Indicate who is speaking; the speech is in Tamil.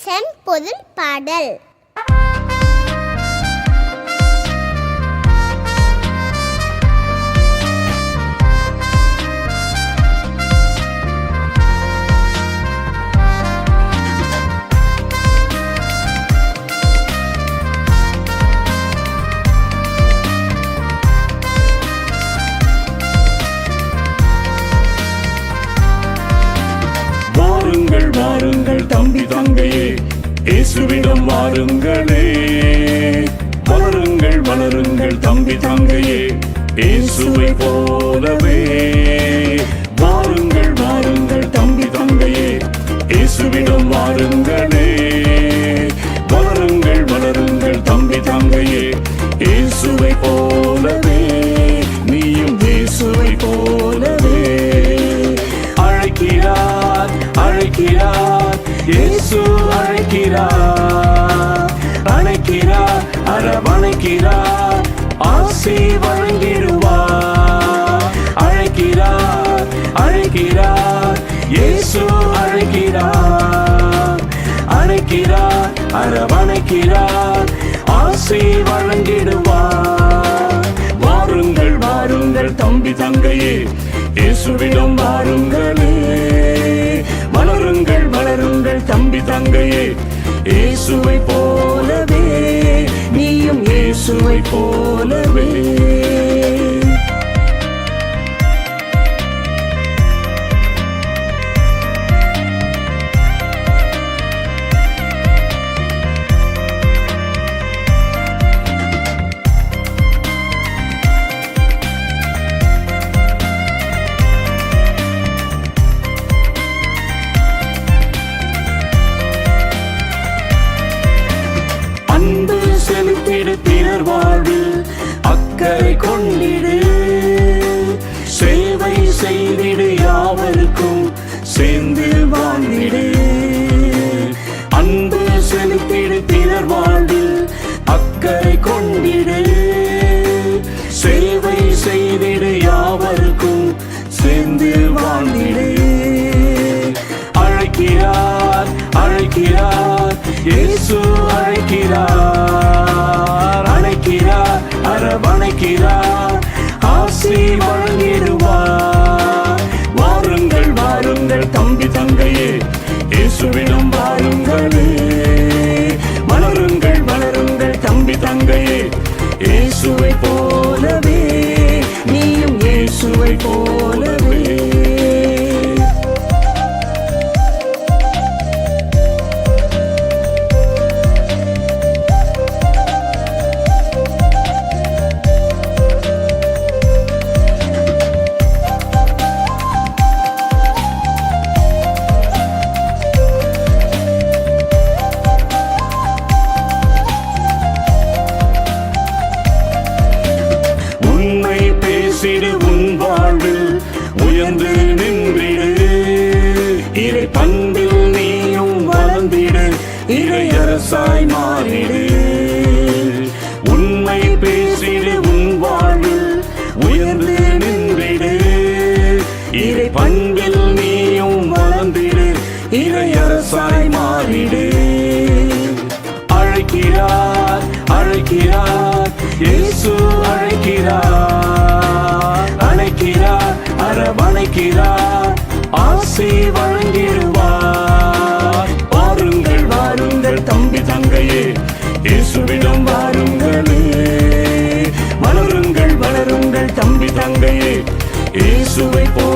Speaker 1: லெசன் பொருள் பாடல்.
Speaker 2: வாருங்கள் தம்பி தங்கையே, இயேசுவிடம் வாருங்களே. வளருங்கள் வளருங்கள் தம்பி தங்கையே, இயேசுவை போலவே. வாருங்கள் வாருங்கள் தம்பி தங்கையே, இயேசுவிடம் வாருங்களே. வளருங்கள் வளருங்கள் தம்பி தங்கையே, இயேசுவை போலவே. நீயும் இயேசுவை போலவே. அழைக்கிறார் அழைக்கிறார், இயேசு அழைக்கிறார். அழைக்கிறார் அரவணைக்கிறார், ஆசி வழங்கிடுவார். அழைக்கிறார் அழைக்கிறார், இயேசு அழைக்கிறார். அழைக்கிறார் அரவணைக்கிறார், ஆசி வழங்கிடுவார். வாருங்கள் வாருங்கள் தம்பி தங்கையே, இயேசுவிடம் வாருங்களே. வளருங்கள் வளருங்கள் தம்பி தங்கையே, இயேசுவை போலவே. நீயும் இயேசுவை போலவே. அன்பு செலுத்திடு, பிறர் வாழ்வில் அக்கறை கொண்டிடு. சேவை செய்திடு, யாவருக்கும் சேர்ந்து வாழ்ந்திடு. அன்பு செலுத்திடு, பிறர் வாழ்வில் அக்கறை கொண்டிடு. சேவை செய்திடு, யாவருக்கும் சேர்ந்து வாழ்ந்திடு. அழைக்கிறார் அழைக்கிறார், இயேசு அழைக்கிறார். அழைக்கிறார் அரவணைக்கிறார், ஆசி வழங்கிடுவார். வாருங்கள் வாருங்கள் தம்பி தங்கையே, இயேசுவிடம் வாருங்களே. வளருங்கள் வளருங்கள் தம்பி தங்கையே, இயேசுவை போலவே. நீயும் இயேசுவை போலவே. உன் வாழ்வில் உயர்ந்து நின்றிடு. இறை பண்பில் நீயும் வளர்ந்திடு, இறை அரசாய் மாறிடு. உண்மை பேசிடு, உன் வாழ்வில் உயர்ந்து நின்றிடு. இறை பண்பில் நீயும் வளர்ந்திடு, இறை அரசாய் மாறிடு. அழைக்கிறார் அழைக்கிறார், இயேசு அழைக்கிறார். அழைக்கிறார் அரவணைக்கிறார், ஆசி வழங்கிடுவார். வாருங்கள் வாருங்கள் தம்பி தங்கையே, இயேசுவிடம் வாருங்களே. வளருங்கள் வளருங்கள் தம்பி தங்கையே, இயேசுவை போ